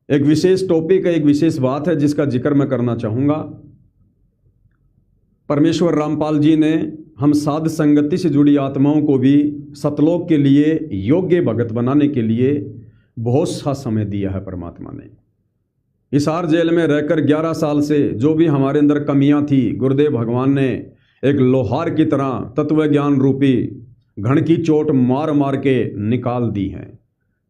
एक विशेष टॉपिक, एक विशेष बात है जिसका जिक्र मैं करना चाहूँगा। परमेश्वर रामपाल जी ने हम साध संगति से जुड़ी आत्माओं को भी सतलोक के लिए योग्य भगत बनाने के लिए बहुत सा समय दिया है परमात्मा ने। हिसार जेल में रहकर 11 साल से जो भी हमारे अंदर कमियां थी, गुरुदेव भगवान ने एक लोहार की तरह तत्व ज्ञान रूपी घण की चोट मार मार के निकाल दी हैं।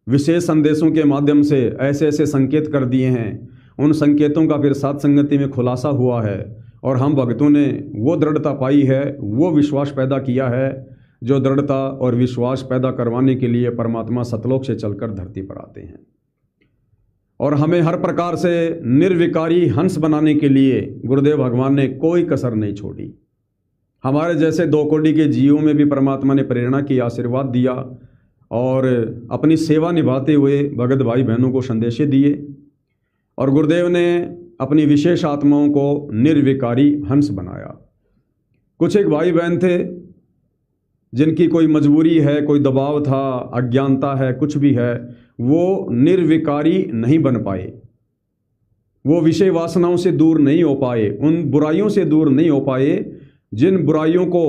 विशेष संदेशों के माध्यम से ऐसे ऐसे संकेत कर दिए हैं, उन संकेतों का फिर साध संगति में खुलासा हुआ है और हम भक्तों ने वो दृढ़ता पाई है, वो विश्वास पैदा किया है जो दृढ़ता और विश्वास पैदा करवाने के लिए परमात्मा सतलोक से चलकर धरती पर आते हैं और हमें हर प्रकार से निर्विकारी हंस बनाने के लिए गुरुदेव भगवान ने कोई कसर नहीं छोड़ी। हमारे जैसे 2 कोटि के जीवों में भी परमात्मा ने प्रेरणा की, आशीर्वाद दिया और अपनी सेवा निभाते हुए भगत भाई बहनों को संदेशे दिए और गुरुदेव ने अपनी विशेष आत्माओं को निर्विकारी हंस बनाया। कुछ एक भाई बहन थे जिनकी कोई मजबूरी है, कोई दबाव था, अज्ञानता है, कुछ भी है, वो निर्विकारी नहीं बन पाए, वो विषय वासनाओं से दूर नहीं हो पाए, उन बुराइयों से दूर नहीं हो पाए जिन बुराइयों को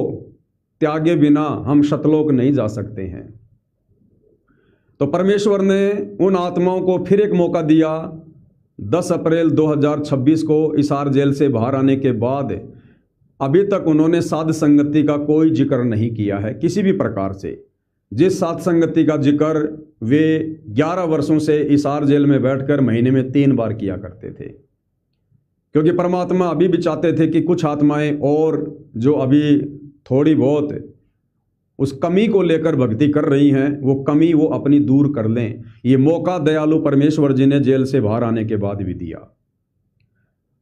त्यागे बिना हम सतलोक नहीं जा सकते हैं। तो परमेश्वर ने उन आत्माओं को फिर एक मौका दिया। 10 अप्रैल 2026 को हिसार जेल से बाहर आने के बाद अभी तक उन्होंने साध संगति का कोई जिक्र नहीं किया है किसी भी प्रकार से। जिस साध संगति का जिक्र वे 11 वर्षों से हिसार जेल में बैठकर महीने में 3 बार किया करते थे, क्योंकि परमात्मा अभी भी चाहते थे कि कुछ आत्माएं और जो अभी थोड़ी बहुत उस कमी को लेकर भक्ति कर रही हैं, वो कमी वो अपनी दूर कर लें। ये मौका दयालु परमेश्वर जी ने जेल से बाहर आने के बाद भी दिया।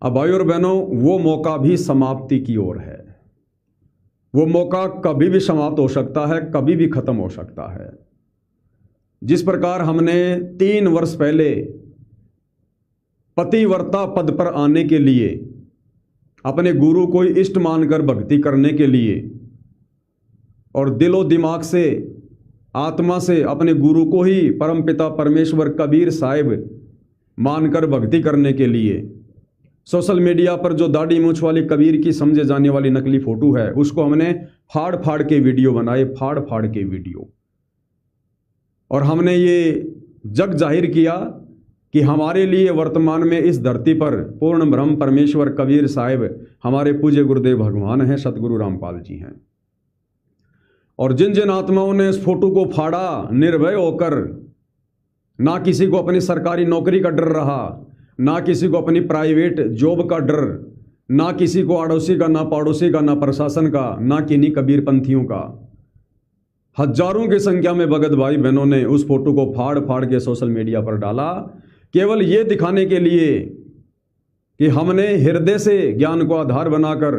अब भाई और बहनों, वो मौका भी समाप्ति की ओर है। वो मौका कभी भी समाप्त हो सकता है, कभी भी खत्म हो सकता है। जिस प्रकार हमने 3 वर्ष पहले पतिव्रता पद पर आने के लिए, अपने गुरु को इष्ट मानकर भक्ति करने के लिए और दिलो दिमाग से, आत्मा से अपने गुरु को ही परमपिता परमेश्वर कबीर साहिब मानकर भक्ति करने के लिए सोशल मीडिया पर जो दाढ़ी मूंछ वाली कबीर की समझे जाने वाली नकली फोटो है, उसको हमने फाड़ फाड़ के वीडियो बनाए, फाड़ फाड़ के वीडियो, और हमने ये जग जाहिर किया कि हमारे लिए वर्तमान में इस धरती पर पूर्ण ब्रह्म परमेश्वर कबीर साहिब हमारे पूज्य गुरुदेव भगवान हैं, सतगुरु रामपाल जी हैं। और जिन जिन आत्माओं ने इस फोटो को फाड़ा, निर्भय होकर, ना किसी को अपनी सरकारी नौकरी का डर रहा, ना किसी को अपनी प्राइवेट जॉब का डर, ना किसी को अड़ोसी का, ना पड़ोसी का, ना प्रशासन का, ना किन्हीं कबीर पंथियों का, हजारों की संख्या में भगत भाई बहनों ने उस फोटो को फाड़ फाड़ के सोशल मीडिया पर डाला, केवल ये दिखाने के लिए कि हमने हृदय से ज्ञान को आधार बनाकर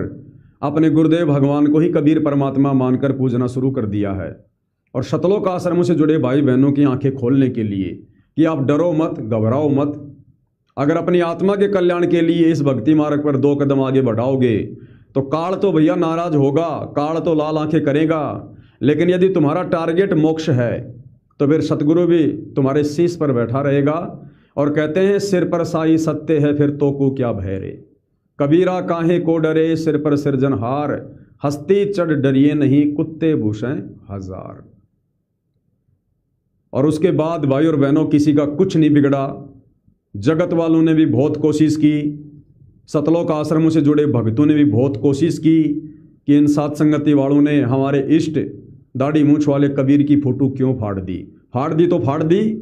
अपने गुरुदेव भगवान को ही कबीर परमात्मा मानकर पूजना शुरू कर दिया है। और सतलोक आश्रमों से जुड़े भाई बहनों की आंखें खोलने के लिए कि आप डरो मत, घबराओ मत। अगर अपनी आत्मा के कल्याण के लिए इस भक्ति मार्ग पर 2 कदम आगे बढ़ाओगे तो काल तो भैया नाराज होगा, काल तो लाल आंखें करेगा, लेकिन यदि तुम्हारा टारगेट मोक्ष है तो फिर सतगुरु भी तुम्हारे शीश पर बैठा रहेगा। और कहते हैं सिर पर साई सत्य है, फिर तो को क्या भय रे, कबीरा काहे को डरे, सिर पर सिरजनहार, हस्ती चढ़ डरिए नहीं, कुत्ते भूषण हजार। और उसके बाद भाई और बहनों, किसी का कुछ नहीं बिगड़ा। जगत वालों ने भी बहुत कोशिश की, सतलोक आश्रमों से जुड़े भक्तों ने भी बहुत कोशिश की कि इन साध संगति वालों ने हमारे इष्ट दाढ़ी मूंछ वाले कबीर की फोटो क्यों फाड़ दी। फाड़ दी तो फाड़ दी,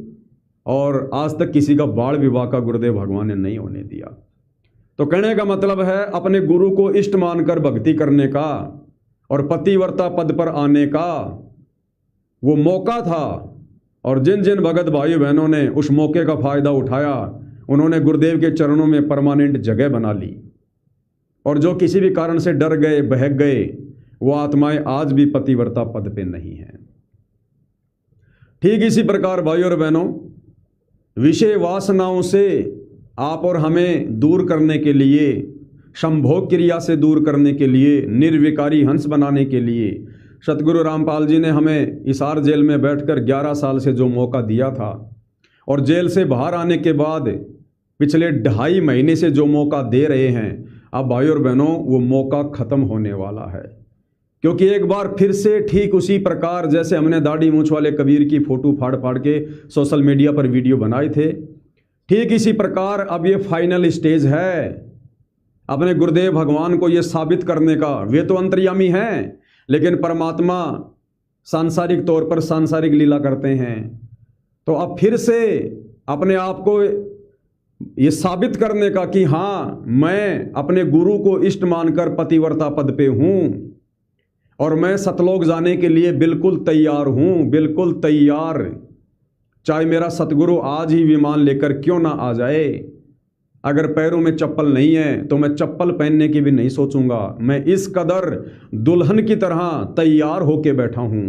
और आज तक किसी का बाल विवाह का गुरुदेव भगवान ने नहीं होने दिया। तो कहने का मतलब है अपने गुरु को इष्ट मानकर भक्ति करने का और पतिव्रता पद पर आने का वो मौका था। और जिन जिन भगत भाई बहनों ने उस मौके का फायदा उठाया, उन्होंने गुरुदेव के चरणों में परमानेंट जगह बना ली। और जो किसी भी कारण से डर गए, बहक गए, वो आत्माएं आज भी पतिव्रता पद पे नहीं हैं। ठीक इसी प्रकार भाई और बहनों, विषय वासनाओं से आप और हमें दूर करने के लिए, संभोग क्रिया से दूर करने के लिए, निर्विकारी हंस बनाने के लिए सतगुरु रामपाल जी ने हमें हिसार जेल में बैठकर 11 साल से जो मौका दिया था, और जेल से बाहर आने के बाद पिछले 2.5 महीने से जो मौका दे रहे हैं, अब भाई और बहनों वो मौका ख़त्म होने वाला है। क्योंकि एक बार फिर से ठीक उसी प्रकार जैसे हमने दाढ़ी मूंछ वाले कबीर की फ़ोटो फाड़ फाड़ के सोशल मीडिया पर वीडियो बनाए थे, ठीक इसी प्रकार अब ये फाइनल स्टेज है अपने गुरुदेव भगवान को ये साबित करने का। वे तो अंतर्यामी हैं, लेकिन परमात्मा सांसारिक तौर पर सांसारिक लीला करते हैं। तो अब फिर से अपने आप को ये साबित करने का कि हाँ, मैं अपने गुरु को इष्ट मानकर पतिव्रता पद पे हूँ और मैं सतलोक जाने के लिए बिल्कुल तैयार हूँ, बिल्कुल तैयार। चाहे मेरा सतगुरु आज ही विमान लेकर क्यों ना आ जाए, अगर पैरों में चप्पल नहीं है तो मैं चप्पल पहनने की भी नहीं सोचूंगा। मैं इस कदर दुल्हन की तरह तैयार होके बैठा हूँ,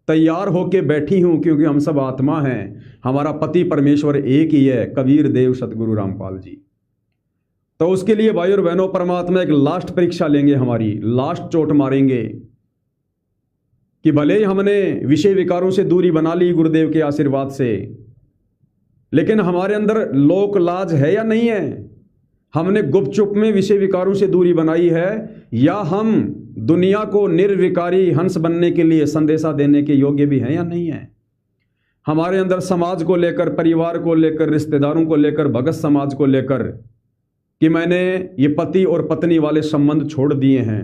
तैयार होके बैठी हूँ, क्योंकि हम सब आत्मा हैं। हमारा पति परमेश्वर एक ही है, कबीर देव सतगुरु रामपाल जी। तो उसके लिए भाई और बहनों परमात्मा एक लास्ट परीक्षा लेंगे, हमारी लास्ट चोट मारेंगे कि भले ही हमने विषय विकारों से दूरी बना ली गुरुदेव के आशीर्वाद से, लेकिन हमारे अंदर लोक लाज है या नहीं है? हमने गुपचुप में विषय विकारों से दूरी बनाई है, या हम दुनिया को निर्विकारी हंस बनने के लिए संदेशा देने के योग्य भी हैं या नहीं है? हमारे अंदर समाज को लेकर, परिवार को लेकर, रिश्तेदारों को लेकर, भगत समाज को लेकर कि मैंने ये पति और पत्नी वाले संबंध छोड़ दिए हैं,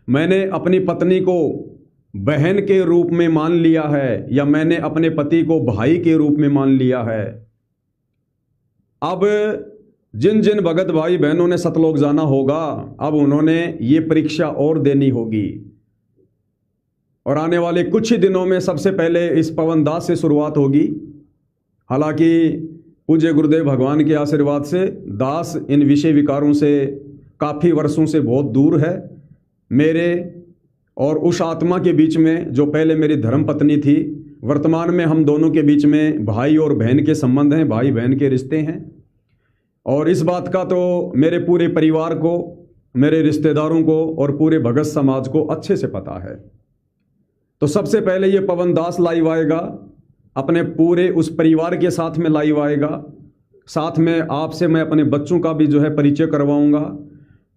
मैंने अपनी पत्नी को बहन के रूप में मान लिया है, या मैंने अपने पति को भाई के रूप में मान लिया है। अब जिन जिन भगत भाई बहनों ने सतलोक जाना होगा, अब उन्होंने ये परीक्षा और देनी होगी। और आने वाले कुछ ही दिनों में सबसे पहले इस पवन दास से शुरुआत होगी। हालांकि पूज्य गुरुदेव भगवान के आशीर्वाद से दास इन विषय विकारों से काफ़ी वर्षों से बहुत दूर है। मेरे और उस आत्मा के बीच में जो पहले मेरी धर्म पत्नी थी, वर्तमान में हम दोनों के बीच में भाई और बहन के संबंध हैं, भाई बहन के रिश्ते हैं। और इस बात का तो मेरे पूरे परिवार को, मेरे रिश्तेदारों को और पूरे भगत समाज को अच्छे से पता है। तो सबसे पहले ये पवन दास लाइव आएगा, अपने पूरे उस परिवार के साथ में लाइव आएगा। साथ में आपसे मैं अपने बच्चों का भी जो है परिचय करवाऊंगा।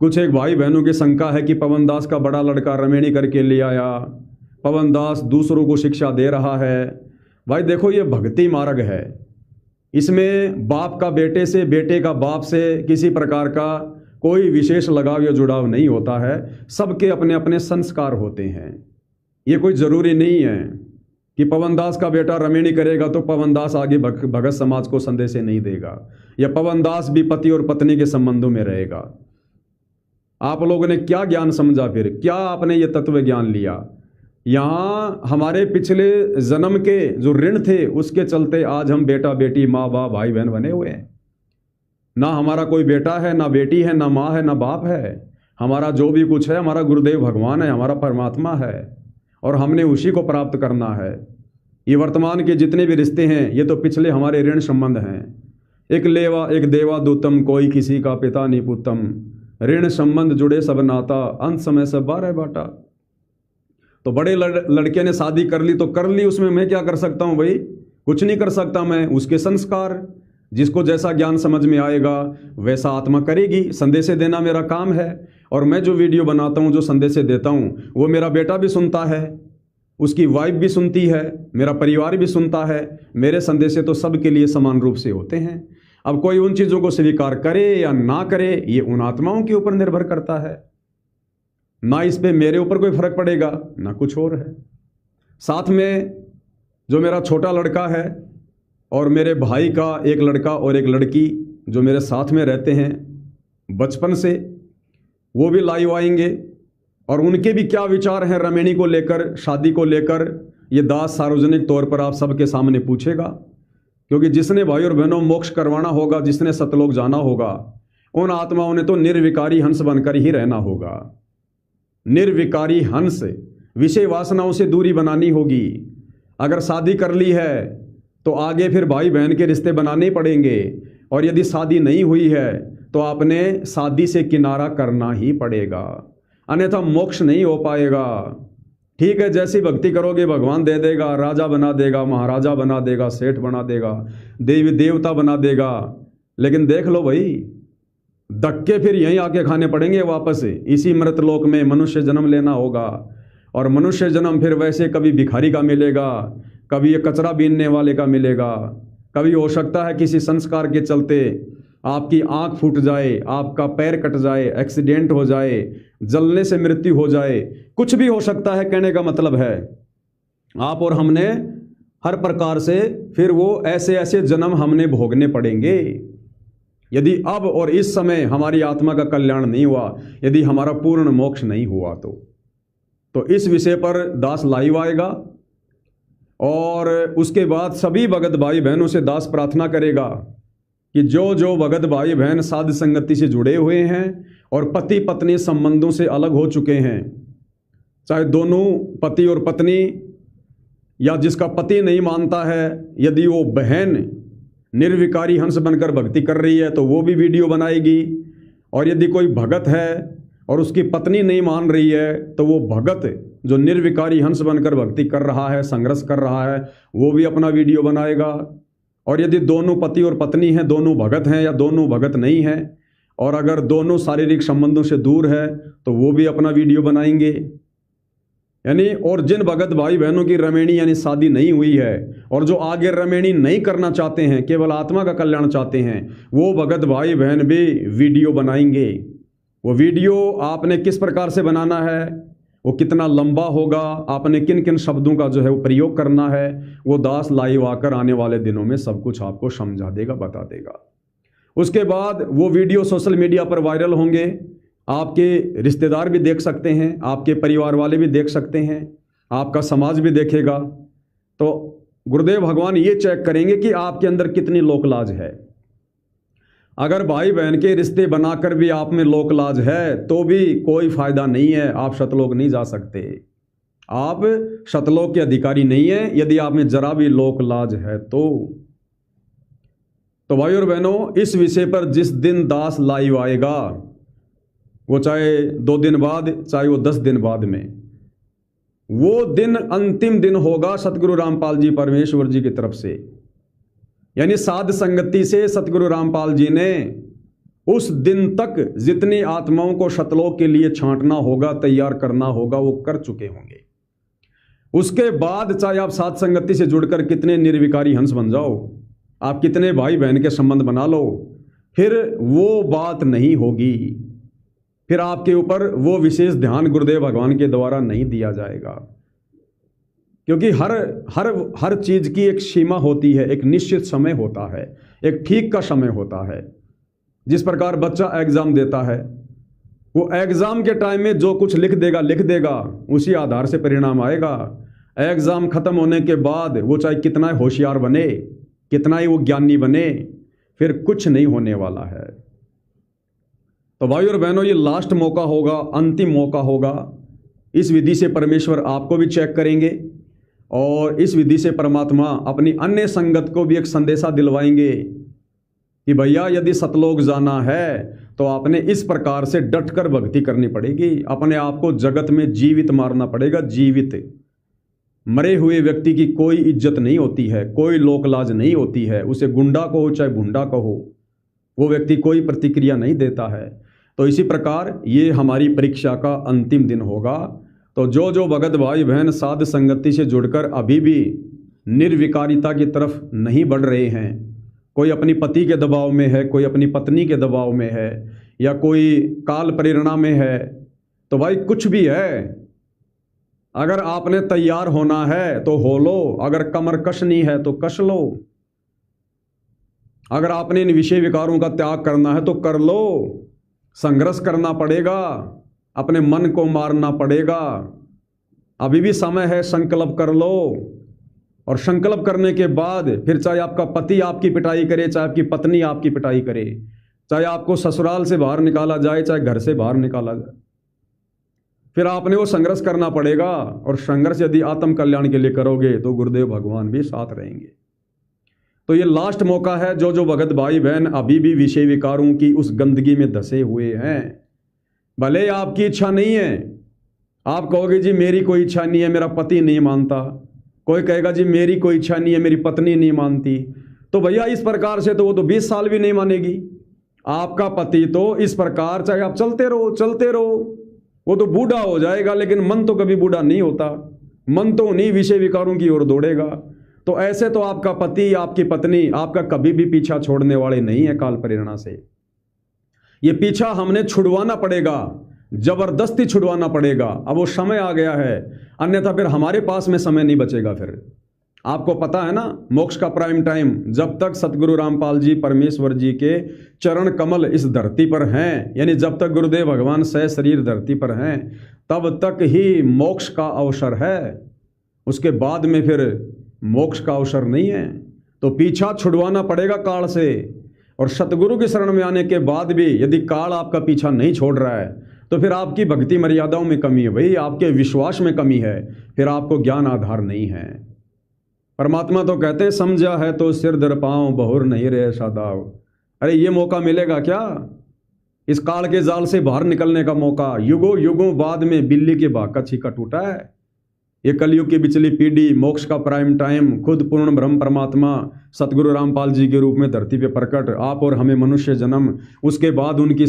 कुछ एक भाई बहनों की शंका है कि पवन दास का बड़ा लड़का रमेणी करके ले आया, पवन दास दूसरों को शिक्षा दे रहा है। भाई देखो, ये भक्ति मार्ग है, इसमें बाप का बेटे से, बेटे का बाप से किसी प्रकार का कोई विशेष लगाव या जुड़ाव नहीं होता है। सबके अपने अपने संस्कार होते हैं। ये कोई ज़रूरी नहीं है कि पवन दास का बेटा रमेणी करेगा तो पवन दास आगे भगत समाज को संदेश नहीं देगा, या पवन दास भी पति और पत्नी के संबंधों में रहेगा। आप लोगों ने क्या ज्ञान समझा, फिर क्या आपने ये तत्व ज्ञान लिया? यहाँ हमारे पिछले जन्म के जो ऋण थे उसके चलते आज हम बेटा बेटी, माँ बाप, भाई बहन बने हुए हैं। ना हमारा कोई बेटा है, ना बेटी है, ना माँ है, ना बाप है। हमारा जो भी कुछ है हमारा गुरुदेव भगवान है, हमारा परमात्मा है, और हमने उसी को प्राप्त करना है। ये वर्तमान के जितने भी रिश्ते हैं ये तो पिछले हमारे ऋण संबंध हैं। एक लेवा एक देवा दूतम, कोई किसी का पिता नहीं पुतम, ऋण संबंध जुड़े सब नाता, अंत समय सब बारह बाटा। तो बड़े लड़के ने शादी कर ली तो कर ली, उसमें मैं क्या कर सकता हूँ भाई? कुछ नहीं कर सकता मैं। उसके संस्कार, जिसको जैसा ज्ञान समझ में आएगा वैसा आत्मा करेगी। संदेश देना मेरा काम है, और मैं जो वीडियो बनाता हूँ, जो संदेश देता हूँ, वो मेरा बेटा भी सुनता है, उसकी वाइफ भी सुनती है, मेरा परिवार भी सुनता है। मेरे संदेश तो सबके लिए समान रूप से होते हैं। अब कोई उन चीज़ों को स्वीकार करे या ना करे, ये उन आत्माओं के ऊपर निर्भर करता है। ना इस पे मेरे ऊपर कोई फर्क पड़ेगा, ना कुछ और है। साथ में जो मेरा छोटा लड़का है और मेरे भाई का एक लड़का और एक लड़की जो मेरे साथ में रहते हैं बचपन से, वो भी लाइव आएंगे, और उनके भी क्या विचार हैं रमेणी को लेकर, शादी को लेकर, ये दास सार्वजनिक तौर पर आप सबके सामने पूछेगा। क्योंकि जिसने भाई और बहनों मोक्ष करवाना होगा, जिसने सतलोक जाना होगा, उन आत्माओं ने तो निर्विकारी हंस बनकर ही रहना होगा। निर्विकारी हंस, विषय वासनाओं से दूरी बनानी होगी। अगर शादी कर ली है तो आगे फिर भाई बहन के रिश्ते बनाने पड़ेंगे, और यदि शादी नहीं हुई है तो आपने शादी से किनारा करना ही पड़ेगा, अन्यथा मोक्ष नहीं हो पाएगा। ठीक है, जैसी भक्ति करोगे भगवान दे देगा, राजा बना देगा, महाराजा बना देगा, सेठ बना देगा, देवी देवता बना देगा, लेकिन देख लो भाई, धक्के फिर यहीं आके खाने पड़ेंगे वापस। इसी मृतलोक में मनुष्य जन्म लेना होगा, और मनुष्य जन्म फिर वैसे कभी भिखारी का मिलेगा, कभी ये कचरा बीनने वाले का मिलेगा, कभी हो सकता है किसी संस्कार के चलते आपकी आंख फूट जाए, आपका पैर कट जाए, एक्सीडेंट हो जाए, जलने से मृत्यु हो जाए, कुछ भी हो सकता है। कहने का मतलब है आप और हमने हर प्रकार से फिर वो ऐसे ऐसे जन्म हमने भोगने पड़ेंगे, यदि अब और इस समय हमारी आत्मा का कल्याण नहीं हुआ, यदि हमारा पूर्ण मोक्ष नहीं हुआ तो इस विषय पर दास लाइव आएगा, और उसके बाद सभी भगत भाई बहनों से दास प्रार्थना करेगा कि जो जो भगत भाई बहन साध संगति से जुड़े हुए हैं और पति पत्नी संबंधों से अलग हो चुके हैं, चाहे दोनों पति और पत्नी, या जिसका पति नहीं मानता है, यदि वो बहन निर्विकारी हंस बनकर भक्ति कर रही है तो वो भी वीडियो बनाएगी, और यदि कोई भगत है और उसकी पत्नी नहीं मान रही है तो वो भगत जो निर्विकारी हंस बनकर भक्ति कर रहा है, संघर्ष कर रहा है, वो भी अपना वीडियो बनाएगा। और यदि दोनों पति और पत्नी हैं, दोनों भगत हैं या दोनों भगत नहीं हैं, और अगर दोनों शारीरिक संबंधों से दूर है तो वो भी अपना वीडियो बनाएंगे। यानी और जिन भगत भाई बहनों की रमेणी यानी शादी नहीं हुई है और जो आगे रमेणी नहीं करना चाहते हैं, केवल आत्मा का कल्याण चाहते हैं, वो भगत भाई बहन भी वीडियो बनाएंगे। वो वीडियो आपने किस प्रकार से बनाना है, वो कितना लंबा होगा, आपने किन किन शब्दों का जो है वो प्रयोग करना है, वो दास लाइव आकर आने वाले दिनों में सब कुछ आपको समझा देगा, बता देगा। उसके बाद वो वीडियो सोशल मीडिया पर वायरल होंगे, आपके रिश्तेदार भी देख सकते हैं, आपके परिवार वाले भी देख सकते हैं, आपका समाज भी देखेगा। तो गुरुदेव भगवान ये चेक करेंगे कि आपके अंदर कितनी लोकलाज है। अगर भाई बहन के रिश्ते बनाकर भी आप में लोकलाज है तो भी कोई फायदा नहीं है, आप सतलोक नहीं जा सकते, आप सतलोक के अधिकारी नहीं है यदि आप में जरा भी लोकलाज है तो भाई और बहनों, इस विषय पर जिस दिन दास लाइव आएगा, वो चाहे 2 दिन बाद, चाहे वो 10 दिन बाद में, वो दिन अंतिम दिन होगा सतगुरु रामपाल जी परमेश्वर जी की तरफ से। यानी साध संगति से सतगुरु रामपाल जी ने उस दिन तक जितनी आत्माओं को सतलोक के लिए छांटना होगा, तैयार करना होगा, वो कर चुके होंगे। उसके बाद चाहे आप साध संगति से जुड़कर कितने निर्विकारी हंस बन जाओ, आप कितने भाई बहन के संबंध बना लो, फिर वो बात नहीं होगी, फिर आपके ऊपर वो विशेष ध्यान गुरुदेव भगवान के द्वारा नहीं दिया जाएगा। क्योंकि हर चीज की एक सीमा होती है, एक निश्चित समय होता है, एक ठीक का समय होता है। जिस प्रकार बच्चा एग्जाम देता है, वो एग्जाम के टाइम में जो कुछ लिख देगा, उसी आधार से परिणाम आएगा। एग्जाम खत्म होने के बाद वो चाहे कितना होशियार बने, कितना ही वो ज्ञानी बने, फिर कुछ नहीं होने वाला है। तो भाई और बहनों, ये लास्ट मौका होगा, अंतिम मौका होगा। इस विधि से परमेश्वर आपको भी चेक करेंगे और इस विधि से परमात्मा अपनी अन्य संगत को भी एक संदेशा दिलवाएंगे कि भैया यदि सतलोक जाना है तो आपने इस प्रकार से डटकर भक्ति करनी पड़ेगी, अपने आप को जगत में जीवित मारना पड़ेगा। जीवित मरे हुए व्यक्ति की कोई इज्जत नहीं होती है, कोई लोकलाज नहीं होती है, उसे गुंडा कहो चाहे भुंडा कहो, वो व्यक्ति कोई प्रतिक्रिया नहीं देता है। तो इसी प्रकार ये हमारी परीक्षा का अंतिम दिन होगा। तो जो जो भगत भाई बहन साध संगति से जुड़कर अभी भी निर्विकारिता की तरफ नहीं बढ़ रहे हैं, कोई अपनी पति के दबाव में है, कोई अपनी पत्नी के दबाव में है, या कोई काल प्रेरणा में है, तो भाई कुछ भी है, अगर आपने तैयार होना है तो हो लो, अगर कमर कसनी है तो कस लो, अगर आपने इन विषय विकारों का त्याग करना है तो कर लो। संघर्ष करना पड़ेगा, अपने मन को मारना पड़ेगा। अभी भी समय है, संकल्प कर लो। और संकल्प करने के बाद फिर चाहे आपका पति आपकी पिटाई करे, चाहे आपकी पत्नी आपकी पिटाई करे, चाहे आपको ससुराल से बाहर निकाला जाए, चाहे घर से बाहर निकाला जाए, फिर आपने वो संघर्ष करना पड़ेगा। और संघर्ष यदि आत्म कल्याण के लिए करोगे तो गुरुदेव भगवान भी साथ रहेंगे। तो ये लास्ट मौका है। जो जो भगत भाई बहन अभी भी विषय विकारों की उस गंदगी में धसे हुए हैं, भले आपकी इच्छा नहीं है, आप कहोगे जी मेरी कोई इच्छा नहीं है, मेरा पति नहीं मानता, कोई कहेगा जी मेरी कोई इच्छा नहीं है, मेरी पत्नी नहीं मानती, तो भैया इस प्रकार से तो वो तो 20 साल भी नहीं मानेगी। आपका पति तो इस प्रकार चाहे आप चलते रहो, वो तो बूढ़ा हो जाएगा, लेकिन मन तो कभी बूढ़ा नहीं होता। मन तो उन्हीं विषय विकारों की ओर दौड़ेगा। तो ऐसे तो आपका पति, आपकी पत्नी आपका कभी भी पीछा छोड़ने वाले नहीं है काल प्रेरणा से। ये पीछा हमने छुड़वाना पड़ेगा, जबरदस्ती छुड़वाना पड़ेगा। अब वो समय आ गया है, अन्यथा फिर हमारे पास में समय नहीं बचेगा। फिर आपको पता है ना, मोक्ष का प्राइम टाइम जब तक सतगुरु रामपाल जी परमेश्वर जी के चरण कमल इस धरती पर हैं, यानी जब तक गुरुदेव भगवान सह शरीर धरती पर हैं, तब तक ही मोक्ष का अवसर है। उसके बाद में फिर मोक्ष का अवसर नहीं है। तो पीछा छुड़वाना पड़ेगा काल से। और सतगुरु की शरण में आने के बाद भी यदि काल आपका पीछा नहीं छोड़ रहा है, तो फिर आपकी भक्ति मर्यादाओं में कमी है भाई, आपके विश्वास में कमी है, फिर आपको ज्ञान आधार नहीं है। परमात्मा तो कहते हैं समझा है तो सिर दर पाँव बहुर नहीं रहे सादाव। अरे ये मौका मिलेगा क्या? इस काल के जाल से बाहर निकलने का मौका युगों युगों बाद में बिल्ली के भाग का छीका टूटा है। ये कलयुग की बिचली पीढ़ी, मोक्ष का प्राइम टाइम, खुद पूर्ण ब्रह्म परमात्मा सतगुरु रामपाल जी के रूप में धरती पे प्रकट, आप और हमें मनुष्य जन्म, उसके बाद उनकी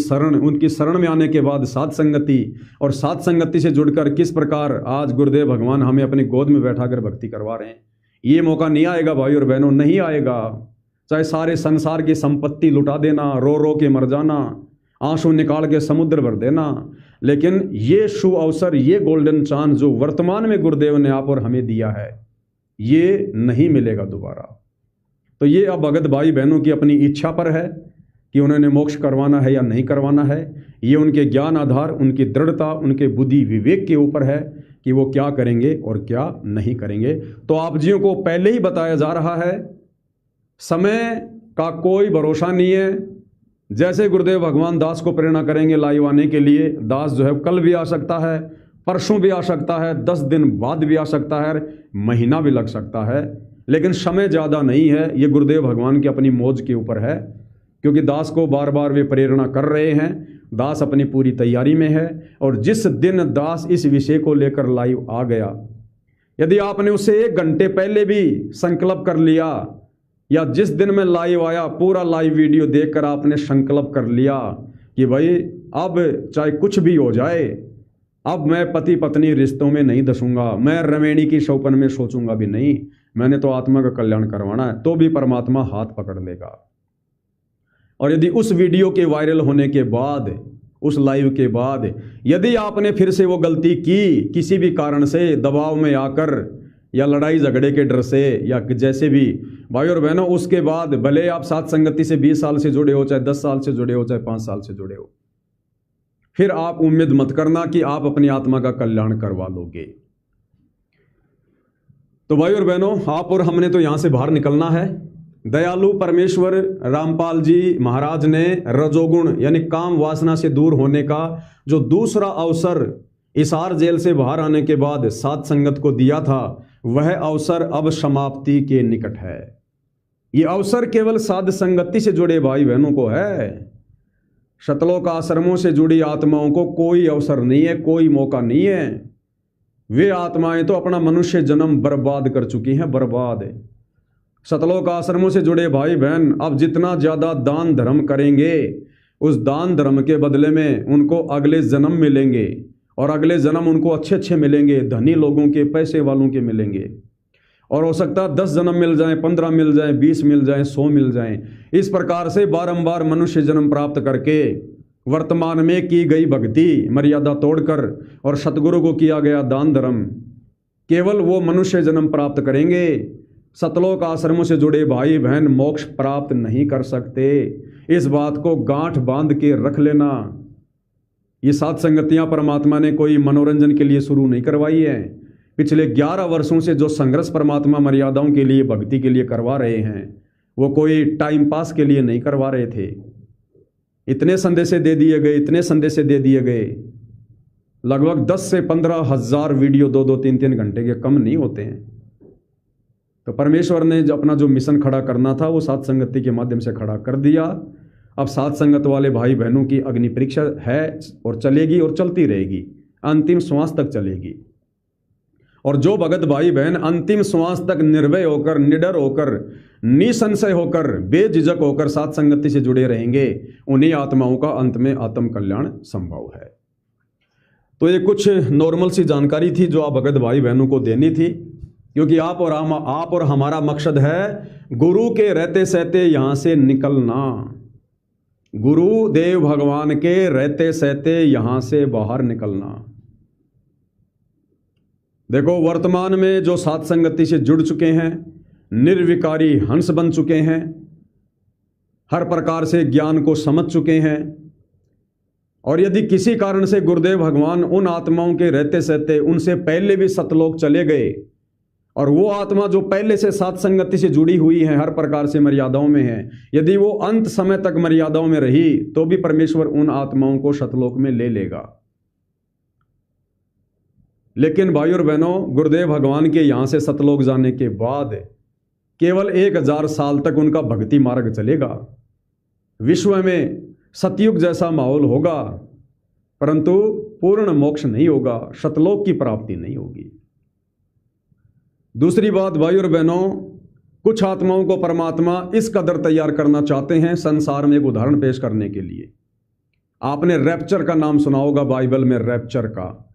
शरण में आने के बाद साध संगति, और साध संगति से जुड़कर किस प्रकार आज गुरुदेव भगवान हमें अपनी गोद में बैठाकर भक्ति करवा रहे हैं। ये मौका नहीं आएगा भाई और बहनों, नहीं आएगा। चाहे सारे संसार की संपत्ति लुटा देना, रो रो के मर जाना, आंसू निकाल के समुद्र भर देना, लेकिन ये शुभ अवसर, ये गोल्डन चांस जो वर्तमान में गुरुदेव ने आप और हमें दिया है, ये नहीं मिलेगा दोबारा। तो ये अब भगत भाई बहनों की अपनी इच्छा पर है कि उन्होंने मोक्ष करवाना है या नहीं करवाना है। ये उनके ज्ञान आधार, उनकी दृढ़ता, उनके बुद्धि विवेक के ऊपर है कि वो क्या करेंगे और क्या नहीं करेंगे। तो आप जियों को पहले ही बताया जा रहा है, समय का कोई भरोसा नहीं है। जैसे गुरुदेव भगवान दास को प्रेरणा करेंगे लाइव आने के लिए, दास जो है कल भी आ सकता है, परसों भी आ सकता है, 10 दिन बाद भी आ सकता है, महीना भी लग सकता है, लेकिन समय ज़्यादा नहीं है। ये गुरुदेव भगवान की अपनी मौज के ऊपर है, क्योंकि दास को बार बार वे प्रेरणा कर रहे हैं। दास अपनी पूरी तैयारी में है, और जिस दिन दास इस विषय को लेकर लाइव आ गया, यदि आपने उसे 1 घंटे पहले भी संकल्प कर लिया, या जिस दिन मैं लाइव आया पूरा लाइव वीडियो देखकर आपने संकल्प कर लिया कि भाई अब चाहे कुछ भी हो जाए, अब मैं पति पत्नी रिश्तों में नहीं दसूंगा, मैं रमेणी की शौपन में सोचूंगा भी नहीं, मैंने तो आत्मा का कल्याण करवाना है, तो भी परमात्मा हाथ पकड़ लेगा। और यदि उस वीडियो के वायरल होने के बाद, उस लाइव के बाद यदि आपने फिर से वो गलती की, किसी भी कारण से दबाव में आकर, या लड़ाई झगड़े के डर से, या जैसे भी, भाई और बहनों, उसके बाद भले आप साथ संगति से 20 साल से जुड़े हो, चाहे 10 साल से जुड़े हो, चाहे 5 साल से जुड़े हो, फिर आप उम्मीद मत करना कि आप अपनी आत्मा का कल्याण करवा लोगे। तो भाई और बहनों, आप और हमने तो यहां से बाहर निकलना है। दयालु परमेश्वर रामपाल जी महाराज ने रजोगुण यानी काम वासना से दूर होने का जो दूसरा अवसर इसार जेल से बाहर आने के बाद साध संगत को दिया था, वह अवसर अब समाप्ति के निकट है। यह अवसर केवल साध संगति से जुड़े भाई बहनों को है। शतलोक आश्रमों से जुड़ी आत्माओं को कोई अवसर नहीं है, कोई मौका नहीं है। वे आत्माएं तो अपना मनुष्य जन्म बर्बाद कर चुकी हैं, बर्बाद। शतलोक आश्रमों से जुड़े भाई बहन अब जितना ज्यादा दान धर्म करेंगे, उस दान धर्म के बदले में उनको अगले जन्म मिलेंगे, और अगले जन्म उनको अच्छे अच्छे मिलेंगे, धनी लोगों के, पैसे वालों के मिलेंगे। और हो सकता है 10 जन्म मिल जाएं, 15 मिल जाएं, 20 मिल जाएं, 100 मिल जाएं। इस प्रकार से बारंबार मनुष्य जन्म प्राप्त करके वर्तमान में की गई भक्ति मर्यादा तोड़कर और सतगुरु को किया गया दान धर्म, केवल वो मनुष्य जन्म प्राप्त करेंगे। सतलोक आश्रमों से जुड़े भाई बहन मोक्ष प्राप्त नहीं कर सकते। इस बात को गांठ बांध के रख लेना। ये सात संगतियां परमात्मा ने कोई मनोरंजन के लिए शुरू नहीं करवाई है। पिछले 11 वर्षों से जो संघर्ष परमात्मा मर्यादाओं के लिए, भक्ति के लिए करवा रहे हैं, वो कोई टाइम पास के लिए नहीं करवा रहे थे। इतने संदेश दे दिए गए, इतने संदेश दे दिए गए, लगभग 10 से 15 हज़ार वीडियो 2-2, 3-3 घंटे के कम नहीं होते हैं। तो परमेश्वर ने अपना जो मिशन खड़ा करना था वो सात संगति के माध्यम से खड़ा कर दिया। अब सात संगत वाले भाई बहनों की अग्नि परीक्षा है और चलेगी और चलती रहेगी, अंतिम श्वास तक चलेगी। और जो भगत भाई बहन अंतिम श्वास तक निर्भय होकर, निडर होकर, निसंशय होकर, बेझिझक होकर साथ संगति से जुड़े रहेंगे, उन्हीं आत्माओं का अंत में आत्म कल्याण संभव है। तो ये कुछ नॉर्मल सी जानकारी थी जो आप भगत भाई बहनों को देनी थी, क्योंकि आप और हमारा मकसद है गुरु के रहते सहते यहां से निकलना, गुरुदेव भगवान के रहते सहते यहां से बाहर निकलना। देखो, वर्तमान में जो साथ संगति से जुड़ चुके हैं, निर्विकारी हंस बन चुके हैं, हर प्रकार से ज्ञान को समझ चुके हैं, और यदि किसी कारण से गुरुदेव भगवान उन आत्माओं के रहते सहते उनसे पहले भी सतलोक चले गए, और वो आत्मा जो पहले से साथ संगति से जुड़ी हुई है, हर प्रकार से मर्यादाओं में है, यदि वो अंत समय तक मर्यादाओं में रही तो भी परमेश्वर उन आत्माओं को सतलोक में ले लेगा। लेकिन भाइयों और बहनों, गुरुदेव भगवान के यहाँ से सतलोक जाने के बाद केवल 1000 साल तक उनका भक्ति मार्ग चलेगा। विश्व में सतयुग जैसा माहौल होगा, परंतु पूर्ण मोक्ष नहीं होगा, सतलोक की प्राप्ति नहीं होगी। दूसरी बात भाइयों और बहनों, कुछ आत्माओं को परमात्मा इस कदर तैयार करना चाहते हैं संसार में एक उदाहरण पेश करने के लिए। आपने रैप्चर का नाम सुना होगा बाइबल में, रैप्चर का,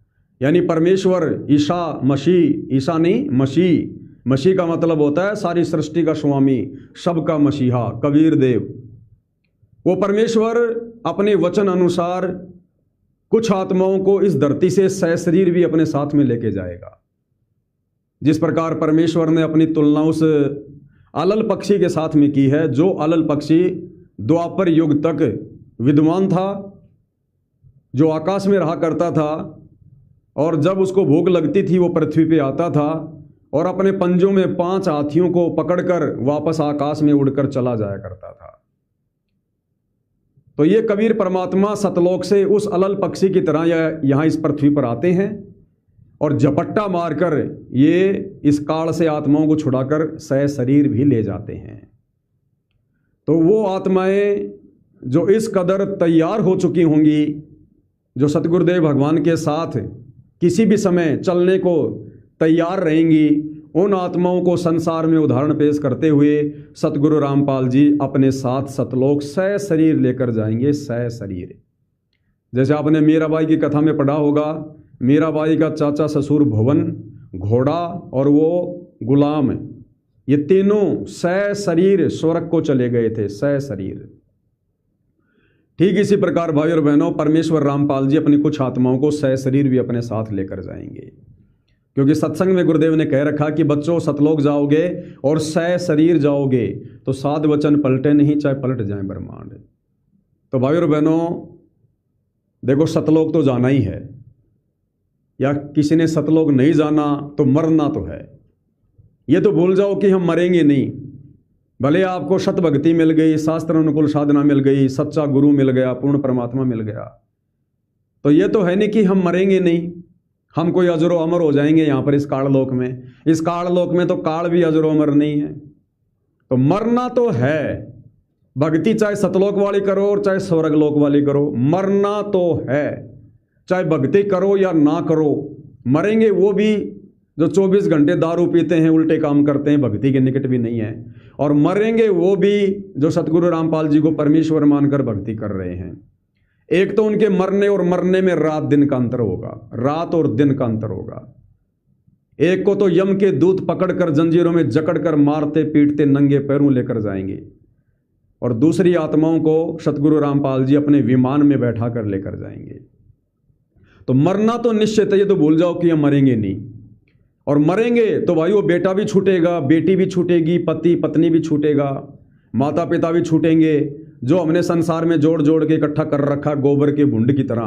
यानी परमेश्वर ईसा मसीह, ईसा नहीं मसीह, मसीह का मतलब होता है सारी सृष्टि का स्वामी, सबका मसीहा, कबीर देव। वो परमेश्वर अपने वचन अनुसार कुछ आत्माओं को इस धरती से सशरीर भी अपने साथ में लेके जाएगा। जिस प्रकार परमेश्वर ने अपनी तुलना उस अलल पक्षी के साथ में की है, जो अलल पक्षी द्वापर युग तक विद्वान था, जो आकाश में रहा करता था, और जब उसको भूख लगती थी वो पृथ्वी पे आता था और अपने पंजों में 5 हाथियों को पकड़कर वापस आकाश में उड़कर चला जाया करता था। तो ये कबीर परमात्मा सतलोक से उस अलल पक्षी की तरह यहाँ इस पृथ्वी पर आते हैं और झपट्टा मारकर ये इस काल से आत्माओं को छुड़ाकर सशरीर भी ले जाते हैं। तो वो आत्माएं जो इस कदर तैयार हो चुकी होंगी, जो सतगुरुदेव भगवान के साथ किसी भी समय चलने को तैयार रहेंगी, उन आत्माओं को संसार में उदाहरण पेश करते हुए सतगुरु रामपाल जी अपने साथ सतलोक सशरीर लेकर जाएंगे, सशरीर। जैसे आपने मीराबाई की कथा में पढ़ा होगा, मीराबाई का चाचा ससुर भवन, घोड़ा और वो गुलाम, ये तीनों सशरीर स्वर्ग को चले गए थे, सशरीर। ठीक इसी प्रकार भाई और बहनों, परमेश्वर रामपाल जी अपनी कुछ आत्माओं को सशरीर भी अपने साथ लेकर जाएंगे, क्योंकि सत्संग में गुरुदेव ने कह रखा कि बच्चों सतलोक जाओगे और सशरीर जाओगे तो साध वचन पलटे नहीं, चाहे पलट जाए ब्रह्मांड। तो भाई और बहनों देखो, सतलोक तो जाना ही है, या किसी ने सतलोक नहीं जाना तो मरना तो है। ये तो भूल जाओ कि हम मरेंगे नहीं, भले आपको सत भक्ति मिल गई, शास्त्र अनुकूल साधना मिल गई, सच्चा गुरु मिल गया, पूर्ण परमात्मा मिल गया, तो ये तो है नहीं कि हम मरेंगे नहीं, हम कोई अजरो अमर हो जाएंगे यहाँ पर इस काललोक में। इस काललोक में तो काल भी अजरो अमर नहीं है, तो मरना तो है। भक्ति चाहे सतलोक वाली करो और चाहे स्वर्गलोक वाली करो, मरना तो है। चाहे भक्ति करो या ना करो, मरेंगे वो भी जो 24 घंटे दारू पीते हैं, उल्टे काम करते हैं, भक्ति के निकट भी नहीं है, और मरेंगे वो भी जो सतगुरु रामपाल जी को परमेश्वर मानकर भक्ति कर रहे हैं। एक तो उनके मरने और मरने में रात दिन का अंतर होगा, रात और दिन का अंतर होगा। एक को तो यम के दूत पकड़कर जंजीरों में जकड़कर मारते पीटते नंगे पैरों लेकर जाएंगे, और दूसरी आत्माओं को सतगुरु रामपाल जी अपने विमान में बैठा कर लेकर जाएंगे। तो मरना तो निश्चित है, ये तो भूल जाओ कि हम मरेंगे नहीं। और मरेंगे तो भाई वो बेटा भी छूटेगा, बेटी भी छूटेगी, पति पत्नी भी छूटेगा, माता पिता भी छूटेंगे, जो हमने संसार में जोड़ जोड़ के इकट्ठा कर रखा गोबर के भुंड की तरह,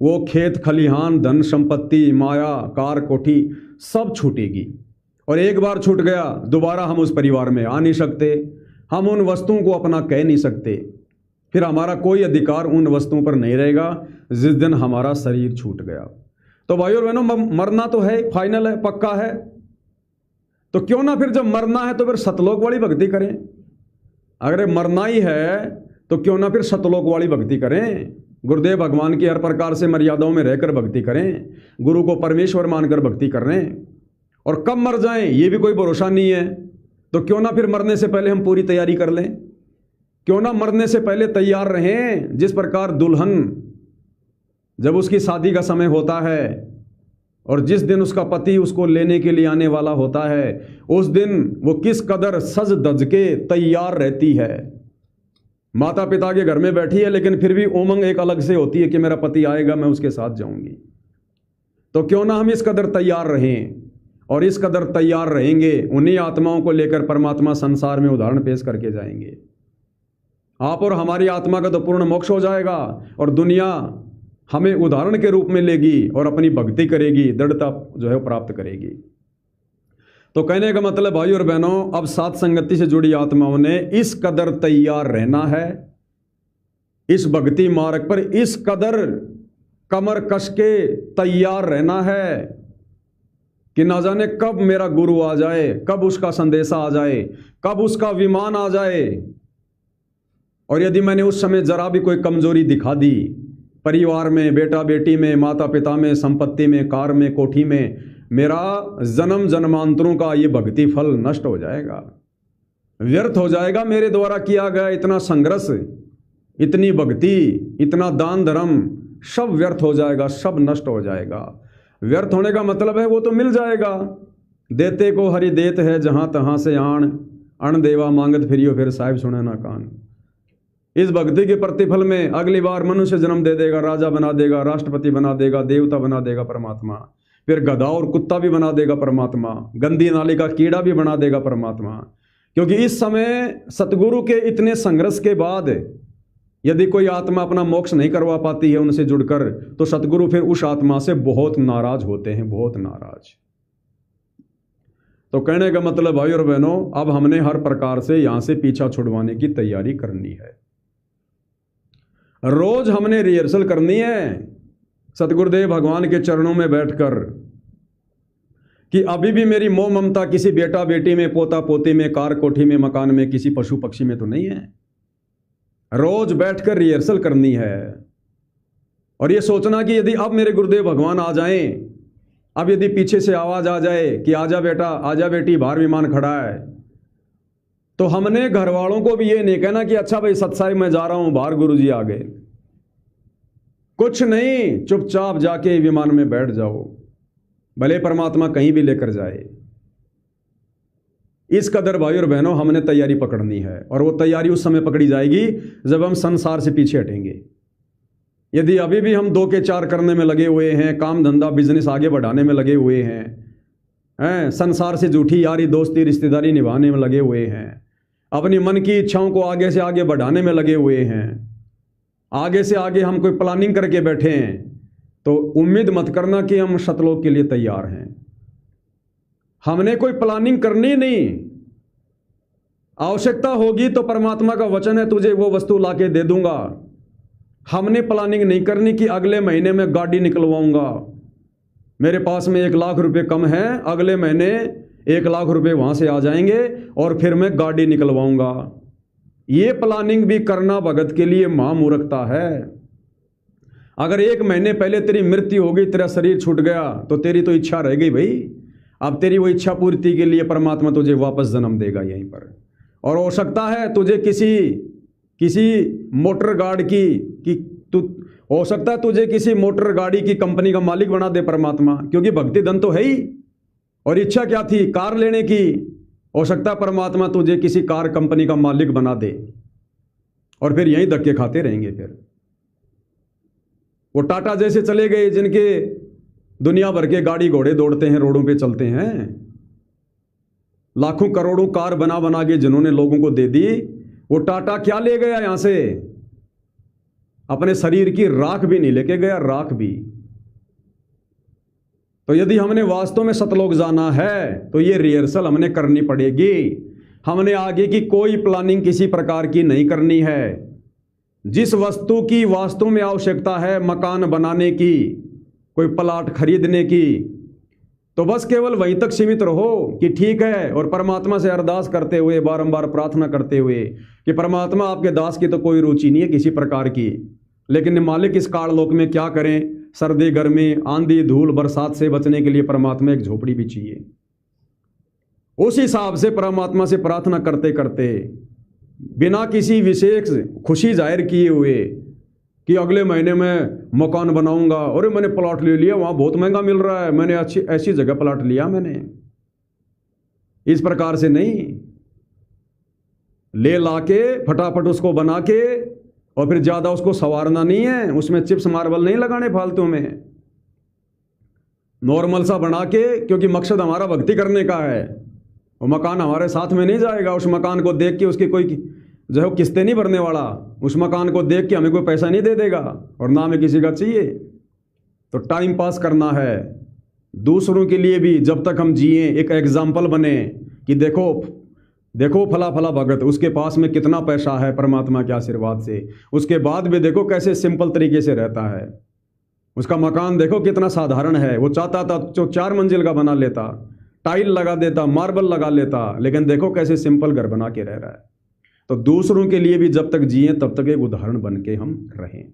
वो खेत खलिहान, धन संपत्ति, माया, कार कोठी सब छूटेगी। और एक बार छूट गया, दोबारा हम उस परिवार में आ नहीं सकते, हम उन वस्तुओं को अपना कह नहीं सकते, फिर हमारा कोई अधिकार उन वस्तुओं पर नहीं रहेगा जिस दिन हमारा शरीर छूट गया। तो भाइयों बहनों, मरना तो है, फाइनल है, पक्का है। तो क्यों ना फिर जब मरना है तो फिर सतलोक वाली भक्ति करें। अगर मरना ही है तो क्यों ना फिर सतलोक वाली भक्ति करें, गुरुदेव भगवान की हर प्रकार से मर्यादाओं में रहकर भक्ति करें, गुरु को परमेश्वर मानकर भक्ति करें। और कब मर जाएं ये भी कोई भरोसा नहीं है। तो क्यों ना फिर मरने से पहले हम पूरी तैयारी कर लें, क्यों ना मरने से पहले तैयार रहें। जिस प्रकार दुल्हन जब उसकी शादी का समय होता है और जिस दिन उसका पति उसको लेने के लिए आने वाला होता है, उस दिन वो किस कदर सज धज के तैयार रहती है। माता पिता के घर में बैठी है लेकिन फिर भी उमंग एक अलग से होती है कि मेरा पति आएगा, मैं उसके साथ जाऊंगी। तो क्यों ना हम इस कदर तैयार रहें, और इस कदर तैयार रहेंगे उन्हीं आत्माओं को लेकर परमात्मा संसार में उदाहरण पेश करके जाएंगे। आप और हमारी आत्मा का तो पूर्ण मोक्ष हो जाएगा और दुनिया हमें उदाहरण के रूप में लेगी और अपनी भक्ति करेगी, दृढ़ता जो है प्राप्त करेगी। तो कहने का मतलब भाई और बहनों, अब सात संगति से जुड़ी आत्माओं ने इस कदर तैयार रहना है, इस भक्ति मार्ग पर इस कदर कमर कस के तैयार रहना है कि ना जाने कब मेरा गुरु आ जाए, कब उसका संदेशा आ जाए, कब उसका विमान आ जाए। और यदि मैंने उस समय जरा भी कोई कमजोरी दिखा दी, परिवार में, बेटा बेटी में, माता पिता में, संपत्ति में, कार में, कोठी में, मेरा जन्म जन्मांतरों का ये भक्ति फल नष्ट हो जाएगा, व्यर्थ हो जाएगा। मेरे द्वारा किया गया इतना संघर्ष, इतनी भक्ति, इतना दान धर्म, सब व्यर्थ हो जाएगा, सब नष्ट हो जाएगा। व्यर्थ होने का मतलब है वो तो मिल जाएगा। देते को हरि देत है जहां तहां से आण, अण देवा मांगत फिरियो फिर साहिब सुने ना कान। इस भक्ति के प्रतिफल में अगली बार मनुष्य जन्म दे देगा, राजा बना देगा, राष्ट्रपति बना देगा, देवता बना देगा परमात्मा, फिर गधा और कुत्ता भी बना देगा परमात्मा, गंदी नाली का कीड़ा भी बना देगा परमात्मा। क्योंकि इस समय सतगुरु के इतने संघर्ष के बाद यदि कोई आत्मा अपना मोक्ष नहीं करवा पाती है उनसे जुड़कर, तो सतगुरु फिर उस आत्मा से बहुत नाराज होते हैं, बहुत नाराज। तो कहने का मतलब भाई और बहनों, अब हमने हर प्रकार से यहां से पीछा छुड़वाने की तैयारी करनी है। रोज हमने रिहर्सल करनी है सतगुरुदेव भगवान के चरणों में बैठकर कि अभी भी मेरी मोह ममता किसी बेटा बेटी में, पोता पोती में, कार कोठी में, मकान में, किसी पशु पक्षी में तो नहीं है। रोज बैठकर रिहर्सल करनी है और ये सोचना कि यदि अब मेरे गुरुदेव भगवान आ जाएं, अब यदि पीछे से आवाज आ जाए कि आजा बेटा, आजा बेटी, बाहर विमान खड़ा है, तो हमने घर वालों को भी ये नहीं कहना कि अच्छा भाई सत्साई मैं जा रहा हूं, बाहर गुरुजी आ गए। कुछ नहीं, चुपचाप जाके विमान में बैठ जाओ, भले परमात्मा कहीं भी लेकर जाए। इस कदर भाई और बहनों हमने तैयारी पकड़नी है, और वो तैयारी उस समय पकड़ी जाएगी जब हम संसार से पीछे हटेंगे। यदि अभी भी हम 2 के 4 करने में लगे हुए हैं, काम धंधा बिजनेस आगे बढ़ाने में लगे हुए हैं, संसार से झूठी यारी दोस्ती रिश्तेदारी निभाने में लगे हुए हैं, अपनी मन की इच्छाओं को आगे से आगे बढ़ाने में लगे हुए हैं, आगे से आगे हम कोई प्लानिंग करके बैठे हैं, तो उम्मीद मत करना कि हम सतलोक के लिए तैयार हैं। हमने कोई प्लानिंग करनी नहीं। आवश्यकता होगी तो परमात्मा का वचन है तुझे वो वस्तु लाके दे दूंगा। हमने प्लानिंग नहीं करनी कि अगले महीने में गाड़ी निकलवाऊंगा, मेरे पास में 1 लाख रुपए कम है, अगले महीने 1 लाख रुपए वहां से आ जाएंगे और फिर मैं गाड़ी निकलवाऊंगा। ये प्लानिंग भी करना भगत के लिए महामूर्खता है। अगर 1 महीने पहले तेरी मृत्यु होगी, तेरा शरीर छूट गया, तो तेरी तो इच्छा रह गई भाई। अब तेरी वो इच्छा पूर्ति के लिए परमात्मा तुझे वापस जन्म देगा यहीं पर। और हो सकता है तुझे किसी मोटर गाड़ी हो सकता है तुझे किसी मोटर गाड़ी की कंपनी का मालिक बना दे परमात्मा, क्योंकि भक्ति धन तो है ही। और इच्छा क्या थी? कार लेने की। हो सकता है परमात्मा तुझे किसी कार कंपनी का मालिक बना दे और फिर यहीं धक्के खाते रहेंगे। फिर वो टाटा जैसे चले गए जिनके दुनिया भर के गाड़ी घोड़े दौड़ते हैं, रोडों पे चलते हैं, लाखों करोड़ों कार बना बना के जिन्होंने लोगों को दे दी, वो टाटा क्या ले गया यहां से? अपने शरीर की राख भी नहीं लेके गया, राख भी। तो यदि हमने वास्तव में सतलोक जाना है तो ये रिहर्सल हमने करनी पड़ेगी। हमने आगे की कोई प्लानिंग किसी प्रकार की नहीं करनी है। जिस वस्तु की वास्तव में आवश्यकता है, मकान बनाने की, कोई प्लाट खरीदने की, तो बस केवल वहीं तक सीमित रहो कि ठीक है, और परमात्मा से अरदास करते हुए, बारंबार प्रार्थना करते हुए कि परमात्मा आपके दास की तो कोई रुचि नहीं है किसी प्रकार की, लेकिन मालिक इस काललोक में क्या करें? सर्दी गर्मी आंधी धूल बरसात से बचने के लिए परमात्मा एक झोपड़ी भी चाहिए। उस हिसाब से परमात्मा से प्रार्थना करते करते, बिना किसी विशेष खुशी जाहिर किए हुए कि अगले महीने में मकान बनाऊंगा, और मैंने प्लॉट ले लिया, वहाँ बहुत महंगा मिल रहा है, मैंने अच्छी ऐसी जगह प्लॉट लिया मैंने, इस प्रकार से नहीं। ले लाके फटाफट उसको बना के और फिर ज़्यादा उसको संवारना नहीं है, उसमें चिप्स मार्बल नहीं लगाने फालतू में, नॉर्मल सा बना के, क्योंकि मकसद हमारा भक्ति करने का है। वो मकान हमारे साथ में नहीं जाएगा, उस मकान को देख के उसकी कोई जो है किस्तें नहीं भरने वाला, उस मकान को देख के हमें कोई पैसा नहीं दे देगा, और ना हमें किसी का चाहिए। तो टाइम पास करना है, दूसरों के लिए भी जब तक हम जिए एक एग्जाम्पल बने कि देखो देखो फला फला भगत, उसके पास में कितना पैसा है परमात्मा के आशीर्वाद से, उसके बाद भी देखो कैसे सिंपल तरीके से रहता है, उसका मकान देखो कितना साधारण है। वो चाहता था जो 4 मंजिल का बना लेता, टाइल लगा देता, मार्बल लगा लेता, लेकिन देखो कैसे सिंपल घर बना के रह रहा है। तो दूसरों के लिए भी जब तक जिए तब तक एक उदाहरण बन के हम रहें।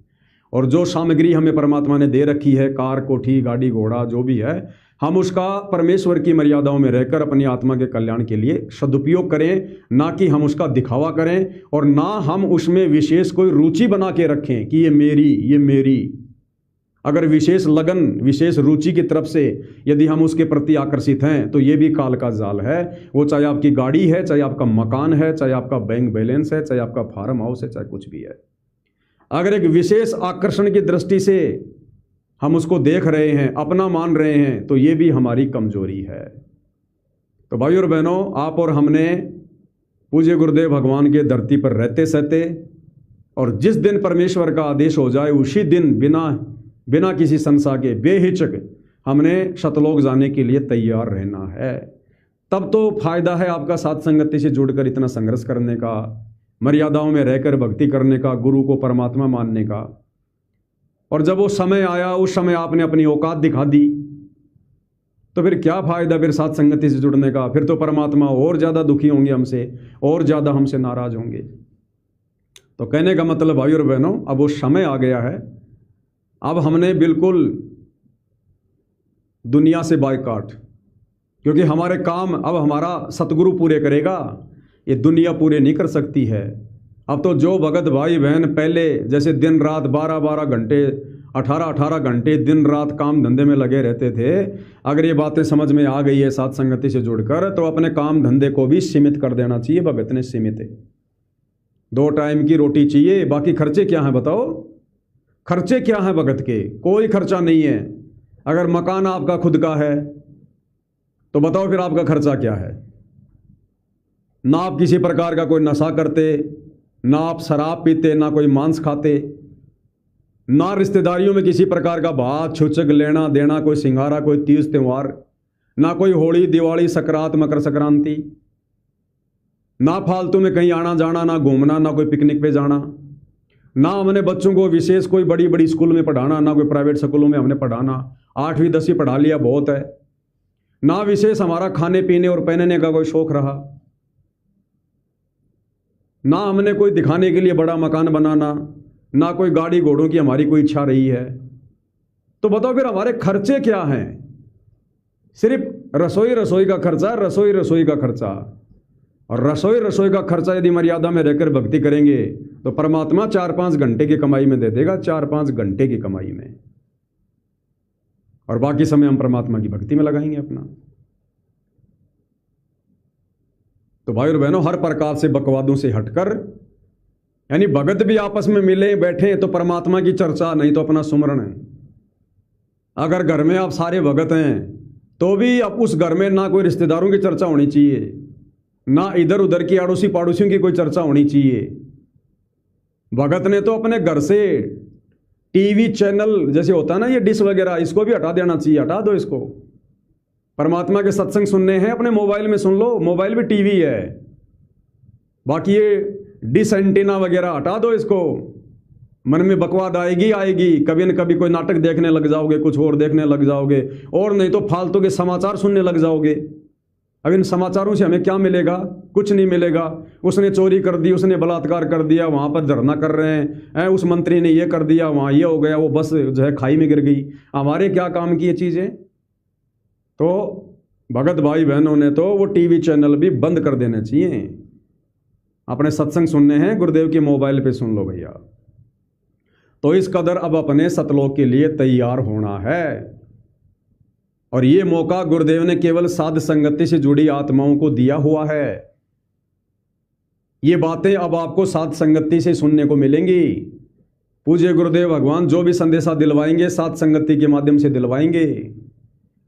और जो सामग्री हमें परमात्मा ने दे रखी है, कार कोठी गाड़ी घोड़ा जो भी है, हम उसका परमेश्वर की मर्यादाओं में रहकर अपनी आत्मा के कल्याण के लिए सदुपयोग करें, ना कि हम उसका दिखावा करें, और ना हम उसमें विशेष कोई रुचि बना के रखें कि ये मेरी। अगर विशेष लगन विशेष रुचि की तरफ से यदि हम उसके प्रति आकर्षित हैं तो ये भी काल का जाल है। वो चाहे आपकी गाड़ी है, चाहे आपका मकान है, चाहे आपका बैंक बैलेंस है, चाहे आपका फार्म हाउस है, चाहे कुछ भी है, अगर एक विशेष आकर्षण की दृष्टि से हम उसको देख रहे हैं, अपना मान रहे हैं, तो ये भी हमारी कमजोरी है। तो भाइयों और बहनों, आप और हमने पूज्य गुरुदेव भगवान के धरती पर रहते सहते, और जिस दिन परमेश्वर का आदेश हो जाए उसी दिन बिना किसी संशय के बेहिचक हमने सतलोक जाने के लिए तैयार रहना है। तब तो फायदा है आपका साथ संगति से जुड़कर इतना संघर्ष करने का, मर्यादाओं में रहकर भक्ति करने का, गुरु को परमात्मा मानने का। और जब वो समय आया, उस समय आपने अपनी औकात दिखा दी, तो फिर क्या फायदा फिर साथ संगति से जुड़ने का? फिर तो परमात्मा और ज़्यादा दुखी होंगे हमसे, और ज़्यादा हमसे नाराज होंगे। तो कहने का मतलब भाई और बहनों, अब वो समय आ गया है, अब हमने बिल्कुल दुनिया से बायकॉट, क्योंकि हमारे काम अब हमारा सतगुरु पूरे करेगा, ये दुनिया पूरे नहीं कर सकती है। अब तो जो भगत भाई बहन पहले जैसे दिन रात 12-12 घंटे 18-18 घंटे दिन रात काम धंधे में लगे रहते थे, अगर ये बातें समझ में आ गई है साथ संगति से जुड़कर, तो अपने काम धंधे को भी सीमित कर देना चाहिए। भगत ने सीमित है, 2 टाइम की रोटी चाहिए, बाकी खर्चे क्या हैं बताओ? खर्चे क्या हैं भगत के? कोई खर्चा नहीं है। अगर मकान आपका खुद का है तो बताओ फिर आपका खर्चा क्या है? ना आप किसी प्रकार का कोई नशा करते, ना आप शराब पीते, ना कोई मांस खाते, ना रिश्तेदारियों में किसी प्रकार का भात छुचक लेना देना, कोई सिंगारा, कोई तीज त्यौहार, ना कोई होली दिवाली सकरात मकर संक्रांति, ना फालतू में कहीं आना जाना, ना घूमना, ना कोई पिकनिक पे जाना, ना हमने बच्चों को विशेष कोई बड़ी बड़ी स्कूल में पढ़ाना, ना कोई प्राइवेट स्कूलों में हमने पढ़ाना, 8वीं 10वीं पढ़ा लिया बहुत है, ना विशेष हमारा खाने पीने और पहनने का कोई शौक रहा, ना हमने कोई दिखाने के लिए बड़ा मकान बनाना, ना कोई गाड़ी घोड़ों की हमारी कोई इच्छा रही है। तो बताओ फिर हमारे खर्चे क्या हैं? सिर्फ रसोई का खर्चा, रसोई का खर्चा। और रसोई का खर्चा यदि मर्यादा में रहकर भक्ति करेंगे तो परमात्मा 4-5 घंटे की कमाई में दे देगा, 4-5 घंटे की कमाई में, और बाकी समय हम परमात्मा की भक्ति में लगाएंगे अपना। तो भाई और बहनों, हर प्रकार से बकवादों से हटकर, यानी भगत भी आपस में मिले बैठे तो परमात्मा की चर्चा, नहीं तो अपना सुमरण है। अगर घर में आप सारे भगत हैं तो भी अब उस घर में ना कोई रिश्तेदारों की चर्चा होनी चाहिए, ना इधर उधर की अड़ोसी पड़ोसियों की कोई चर्चा होनी चाहिए। भगत ने तो अपने घर से टीवी चैनल जैसे होता है ना, ये डिश वगैरह, इसको भी हटा देना चाहिए। हटा दो इसको। परमात्मा के सत्संग सुनने हैं अपने मोबाइल में सुन लो, मोबाइल भी टीवी है। बाकी ये डिश एंटीना वगैरह हटा दो इसको। मन में बकवाद आएगी, कभी न कभी कोई नाटक देखने लग जाओगे, कुछ और देखने लग जाओगे, और नहीं तो फालतू के समाचार सुनने लग जाओगे। अब इन समाचारों से हमें क्या मिलेगा? कुछ नहीं मिलेगा। उसने चोरी कर दी, उसने बलात्कार कर दिया, वहाँ पर धरना कर रहे हैं, उस मंत्री ने ये कर दिया, वहाँ ये हो गया, वो बस जो है खाई में गिर गई। हमारे क्या काम की ये चीज़ें? तो भगत भाई बहनों ने तो वो टीवी चैनल भी बंद कर देने चाहिए। अपने सत्संग सुनने हैं गुरुदेव के मोबाइल पे सुन लो भैया। तो इस कदर अब अपने सतलोक के लिए तैयार होना है। और ये मौका गुरुदेव ने केवल साध संगति से जुड़ी आत्माओं को दिया हुआ है। ये बातें अब आपको साध संगति से सुनने को मिलेंगी। पूज्य गुरुदेव भगवान जो भी संदेशा दिलवाएंगे साध संगति के माध्यम से दिलवाएंगे।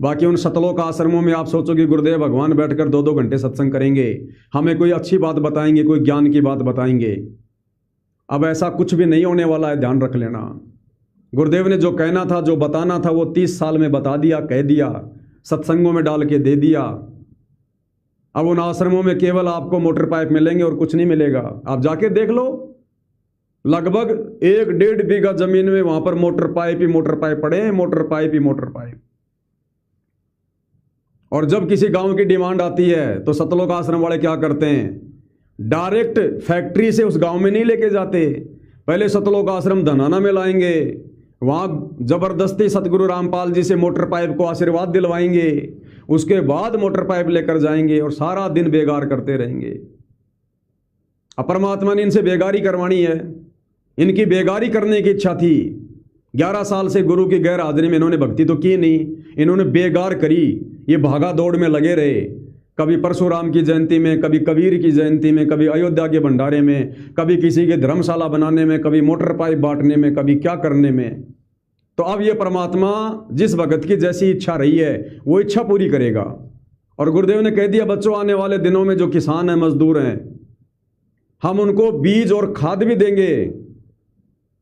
बाकी उन सतलोक आश्रमों में आप सोचोगे गुरुदेव भगवान बैठकर 2-2 घंटे सत्संग करेंगे, हमें कोई अच्छी बात बताएंगे, कोई ज्ञान की बात बताएंगे। अब ऐसा कुछ भी नहीं होने वाला है, ध्यान रख लेना। गुरुदेव ने जो कहना था, जो बताना था, वो 30 साल में बता दिया, कह दिया, सत्संगों में डाल के दे दिया। अब उन आश्रमों में केवल आपको मोटर पाइप मिलेंगे और कुछ नहीं मिलेगा। आप जाके देख लो, लगभग 1-1.5 बीघा जमीन में वहां पर मोटर पाइप ही मोटर पाइप पड़े हैं, मोटर पाइप ही मोटर पाइप। और जब किसी गांव की डिमांड आती है तो सतलोक आश्रम वाले क्या करते हैं, डायरेक्ट फैक्ट्री से उस गांव में नहीं लेके जाते, पहले सतलोक आश्रम धनाना में लाएंगे, वहां जबरदस्ती सतगुरु रामपाल जी से मोटर पाइप को आशीर्वाद दिलवाएंगे, उसके बाद मोटर पाइप लेकर जाएंगे और सारा दिन बेगार करते रहेंगे। अब परमात्मा ने इनसे बेगारी करवानी है, इनकी बेगारी करने की इच्छा थी। 11 साल से गुरु की गैर हाजिरी में इन्होंने भक्ति तो की नहीं, इन्होंने बेगार करी। ये भागा दौड़ में लगे रहे, कभी परशुराम की जयंती में, कभी कबीर की जयंती में, कभी अयोध्या के भंडारे में, कभी किसी के धर्मशाला बनाने में, कभी मोटर पाइप बांटने में, कभी क्या करने में। तो अब ये परमात्मा जिस भगत की जैसी इच्छा रही है वो इच्छा पूरी करेगा। और गुरुदेव ने कह दिया, बच्चों आने वाले दिनों में जो किसान हैं, मजदूर हैं, हम उनको बीज और खाद भी देंगे।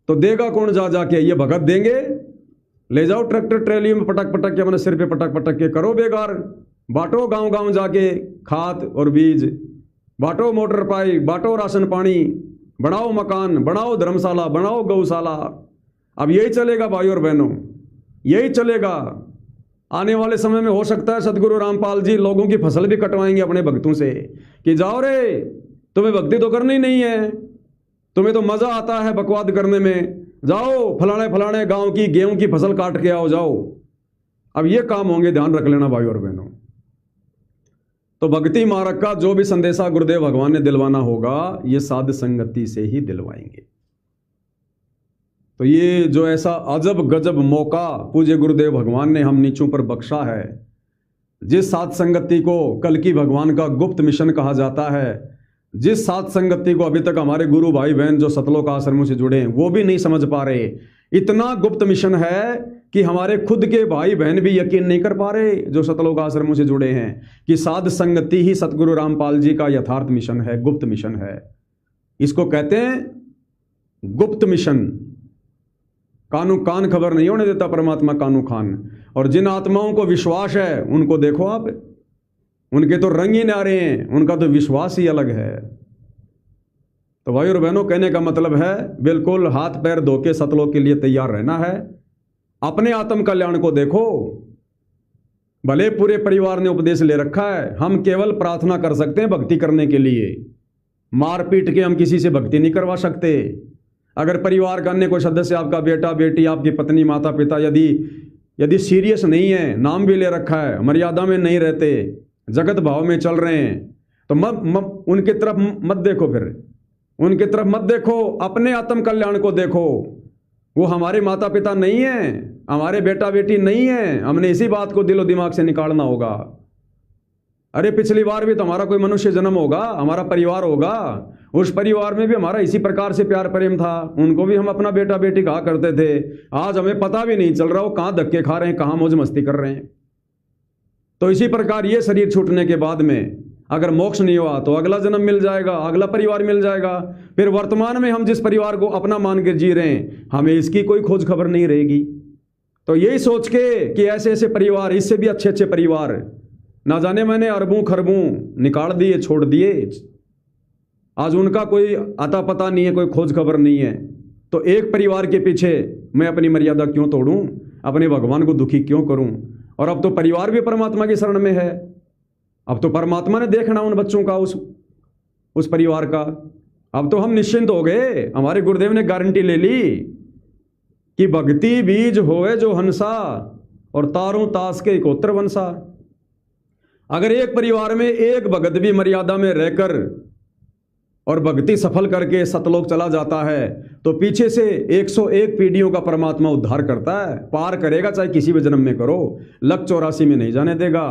तो देगा कौन जा जाके, ये भगत देंगे। ले जाओ ट्रैक्टर ट्रैली में पटक पटक के, अपने सिर पे पटक पटक के करो बेगार, बांटो गांव गांव जाके खाद और बीज, बांटो मोटर पाइप, बांटो राशन पानी, बनाओ मकान, बनाओ धर्मशाला, बनाओ गौशाला। अब यही चलेगा भाई और बहनों, यही चलेगा। आने वाले समय में हो सकता है सदगुरु रामपाल जी लोगों की फसल भी कटवाएंगे अपने भक्तों से कि जाओ रे, तुम्हें भक्ति तो करनी नहीं है, तुम्हें तो मजा आता है बकवाद करने में, जाओ फलाने फलाने गांव की गेहूं की फसल काट के आओ, जाओ। अब ये काम होंगे, ध्यान रख लेना भाई और बहनों। तो भक्ति मार्ग का जो भी संदेशा गुरुदेव भगवान ने दिलवाना होगा, ये साध संगति से ही दिलवाएंगे। तो ये जो ऐसा अजब गजब मौका पूज्य गुरुदेव भगवान ने हम नीचों पर बख्शा है, जिस साध संगति को कल की भगवान का गुप्त मिशन कहा जाता है, जिस साध संगति को अभी तक हमारे गुरु भाई बहन जो सतलोक आश्रमों से जुड़े हैं वो भी नहीं समझ पा रहे, इतना गुप्त मिशन है कि हमारे खुद के भाई बहन भी यकीन नहीं कर पा रहे जो सतलोक आश्रमों से जुड़े हैं कि साध संगति ही सतगुरु रामपाल जी का यथार्थ मिशन है, गुप्त मिशन है। इसको कहते हैं गुप्त मिशन। कानू कान खबर नहीं होने देता परमात्मा कानू खान। और जिन आत्माओं को विश्वास है उनको देखो आप, उनके तो रंग ही न्यारे हैं, उनका तो विश्वास ही अलग है। तो भाई और बहनों, कहने का मतलब है बिल्कुल हाथ पैर धो के सतलोक के लिए तैयार रहना है। अपने आत्म कल्याण को देखो। भले पूरे परिवार ने उपदेश ले रखा है, हम केवल प्रार्थना कर सकते हैं भक्ति करने के लिए, मार पीट के हम किसी से भक्ति नहीं करवा सकते। अगर परिवार का अन्य कोई सदस्य, आपका बेटा बेटी, आपकी पत्नी, माता पिता यदि सीरियस नहीं है, नाम भी ले रखा है, मर्यादा में नहीं रहते, जगत भाव में चल रहे हैं, तो उनके तरफ मत देखो, फिर उनके तरफ मत देखो, अपने आत्म कल्याण को देखो। वो हमारे माता पिता नहीं है, हमारे बेटा बेटी नहीं है, हमने इसी बात को दिलो दिमाग से निकालना होगा। अरे पिछली बार भी तो हमारा कोई मनुष्य जन्म होगा, हमारा परिवार होगा, उस परिवार में भी हमारा इसी प्रकार से प्यार प्रेम था, उनको भी हम अपना बेटा बेटी कहा करते थे। आज हमें पता भी नहीं चल रहा हो कहाँ धक्के खा रहे हैं, कहाँ मौज मस्ती कर रहे हैं। तो इसी प्रकार ये शरीर छूटने के बाद में अगर मोक्ष नहीं हुआ तो अगला जन्म मिल जाएगा, अगला परिवार मिल जाएगा। फिर वर्तमान में हम जिस परिवार को अपना मान के जी रहे हैं, हमें इसकी कोई खोज खबर नहीं रहेगी। तो यही सोच के कि ऐसे ऐसे परिवार, इससे भी अच्छे अच्छे परिवार, ना जाने मैंने अरबों खरबों निकाल दिए, छोड़ दिए, आज उनका कोई आता पता नहीं है, कोई खोज खबर नहीं है। तो एक परिवार के पीछे मैं अपनी मर्यादा क्यों तोड़ूं, अपने भगवान को दुखी क्यों करूं। और अब तो परिवार भी परमात्मा की शरण में है, अब तो परमात्मा ने देखना उन बच्चों का, उस परिवार का। अब तो हम निश्चिंत हो गए, हमारे गुरुदेव ने गारंटी ले ली कि भक्ति बीज होवे जो हंसा, और तारों तास के इकोत्र वंशा। अगर एक परिवार में एक भगत भी मर्यादा में रहकर और भक्ति सफल करके सतलोक चला जाता है तो पीछे से 101 पीढ़ियों का परमात्मा उद्धार करता है, पार करेगा, चाहे किसी भी जन्म में करो, लक 84 में नहीं जाने देगा।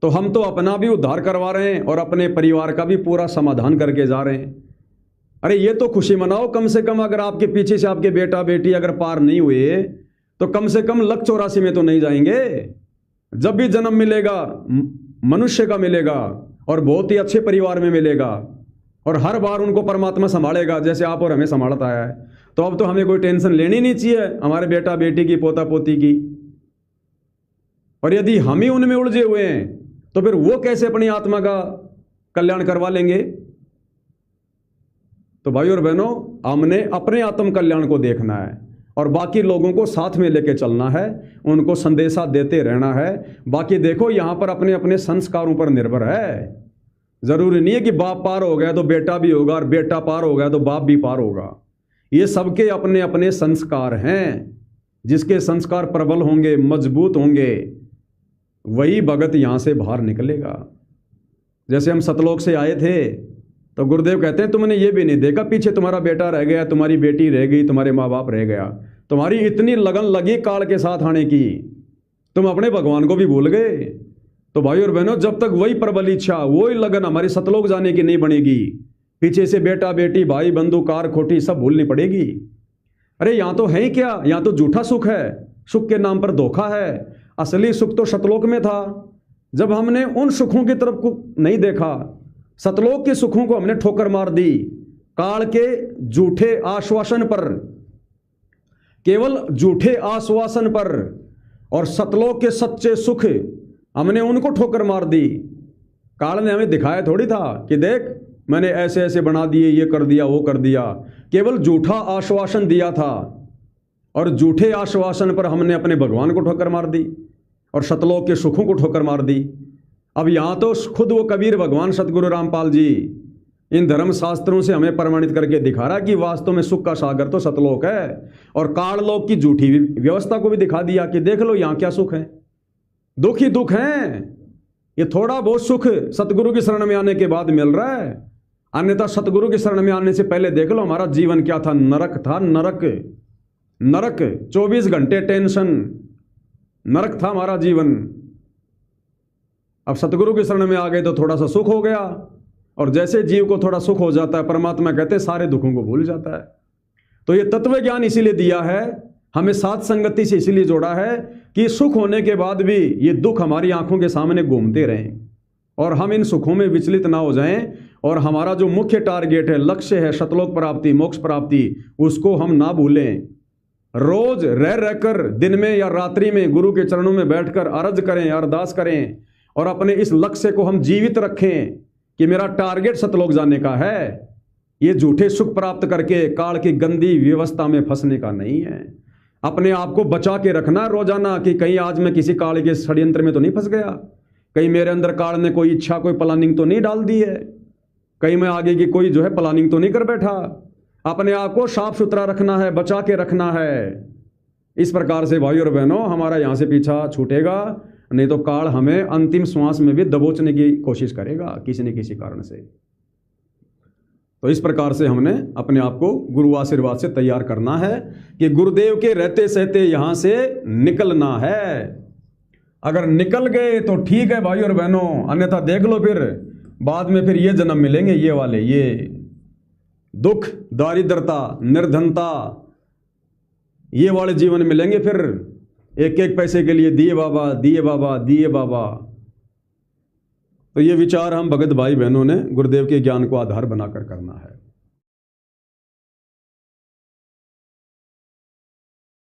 तो हम तो अपना भी उद्धार करवा रहे हैं और अपने परिवार का भी पूरा समाधान करके जा रहे हैं। अरे ये तो खुशी मनाओ, कम से कम अगर आपके पीछे से आपके बेटा बेटी अगर पार नहीं हुए तो कम से कम लक 84 में तो नहीं जाएंगे। जब भी जन्म मिलेगा मनुष्य का मिलेगा और बहुत ही अच्छे परिवार में मिलेगा और हर बार उनको परमात्मा संभालेगा जैसे आप और हमें संभालता है। तो अब तो हमें कोई टेंशन लेनी नहीं चाहिए हमारे बेटा बेटी की, पोता पोती की। और यदि हम ही उनमें उलझे हुए हैं तो फिर वो कैसे अपनी आत्मा का कल्याण करवा लेंगे। तो भाई और बहनों, हमने अपने आत्म कल्याण को देखना है और बाकी लोगों को साथ में लेके चलना है, उनको संदेशा देते रहना है। बाकी देखो यहां पर अपने अपने संस्कारों पर निर्भर है। जरूरी नहीं है कि बाप पार हो गया तो बेटा भी होगा और बेटा पार हो गया तो बाप भी पार होगा। ये सबके अपने अपने संस्कार हैं। जिसके संस्कार प्रबल होंगे, मजबूत होंगे, वही भगत यहां से बाहर निकलेगा। जैसे हम सतलोक से आए थे तो गुरुदेव कहते हैं तुमने ये भी नहीं देखा पीछे तुम्हारा बेटा रह गया, तुम्हारी बेटी रह गई, तुम्हारे माँ बाप रह गया, तुम्हारी इतनी लगन लगी काल के साथ आने की, तुम अपने भगवान को भी भूल गए। तो भाई और बहनों, जब तक वही प्रबल इच्छा, वही लगन हमारी सतलोक जाने की नहीं बनेगी, पीछे से बेटा बेटी भाई बंधु कार खोटी सब भूलनी पड़ेगी। अरे यहाँ तो है ही क्या, यहाँ तो झूठा सुख है, सुख के नाम पर धोखा है। असली सुख तो सतलोक में था। जब हमने उन सुखों की तरफ को नहीं देखा, सतलोक के सुखों को हमने ठोकर मार दी काल के झूठे आश्वासन पर, केवल झूठे आश्वासन पर, और सतलोक के सच्चे सुख हमने उनको ठोकर मार दी। काल ने हमें दिखाया थोड़ी था कि देख मैंने ऐसे ऐसे बना दिए, ये कर दिया वो कर दिया, केवल झूठा आश्वासन दिया था और झूठे आश्वासन पर हमने अपने भगवान को ठोकर मार दी और सतलोक के सुखों को ठोकर मार दी। अब यहाँ तो खुद वो कबीर भगवान सतगुरु रामपाल जी इन धर्म शास्त्रों से हमें प्रमाणित करके दिखा रहा कि वास्तव में सुख का सागर तो सतलोक है, और काललोक की झूठी व्यवस्था को भी दिखा दिया कि देख लो यहाँ क्या सुख है, दुख ही दुख है। ये थोड़ा बहुत सुख सतगुरु की शरण में आने के बाद मिल रहा है, अन्यथा सतगुरु की शरण में आने से पहले देख लो हमारा जीवन क्या था, नरक था, नरक नरक, 24 घंटे टेंशन, नरक था हमारा जीवन। अब सतगुरु की शरण में आ गए तो थोड़ा सा सुख हो गया, और जैसे जीव को थोड़ा सुख हो जाता है परमात्मा कहते हैं सारे दुखों को भूल जाता है। तो ये तत्व ज्ञान इसीलिए दिया है, हमें साथ संगति से इसीलिए जोड़ा है कि सुख होने के बाद भी ये दुख हमारी आंखों के सामने घूमते रहें और हम इन सुखों में विचलित ना हो जाएं, और हमारा जो मुख्य टारगेट है, लक्ष्य है सतलोक प्राप्ति, मोक्ष प्राप्ति, उसको हम ना भूलें। रोज रह रहकर दिन में या रात्रि में गुरु के चरणों में बैठकर अर्ज करें, अरदास करें और अपने इस लक्ष्य को हम जीवित रखें कि मेरा टारगेट सतलोक जाने का है, ये झूठे सुख प्राप्त करके काल की गंदी व्यवस्था में फंसने का नहीं है। अपने आप को बचा के रखना रोजाना कि कहीं आज मैं किसी काल के षड्यंत्र में तो नहीं फंस गया, कहीं मेरे अंदर काल ने कोई इच्छा कोई प्लानिंग तो नहीं डाल दी है, कहीं मैं आगे की कोई जो है प्लानिंग तो नहीं कर बैठा। अपने आप को साफ सुथरा रखना है, बचा के रखना है। इस प्रकार से भाई और बहनों हमारा यहाँ से पीछा छूटेगा, नहीं तो काल हमें अंतिम श्वास में भी दबोचने की कोशिश करेगा किसी न किसी कारण से। तो इस प्रकार से हमने अपने आप को गुरु आशीर्वाद से तैयार करना है कि गुरुदेव के रहते सहते यहाँ से निकलना है। अगर निकल गए तो ठीक है भाई और बहनों, अन्यथा देख लो फिर बाद में फिर ये जन्म मिलेंगे, ये वाले, ये दुख, दारिद्रता, निर्धनता, ये वाले जीवन मिलेंगे। फिर एक एक पैसे के लिए दिए बाबा, दिए बाबा, दिए बाबा। तो ये विचार हम भगत भाई बहनों ने गुरुदेव के ज्ञान को आधार बनाकर करना है।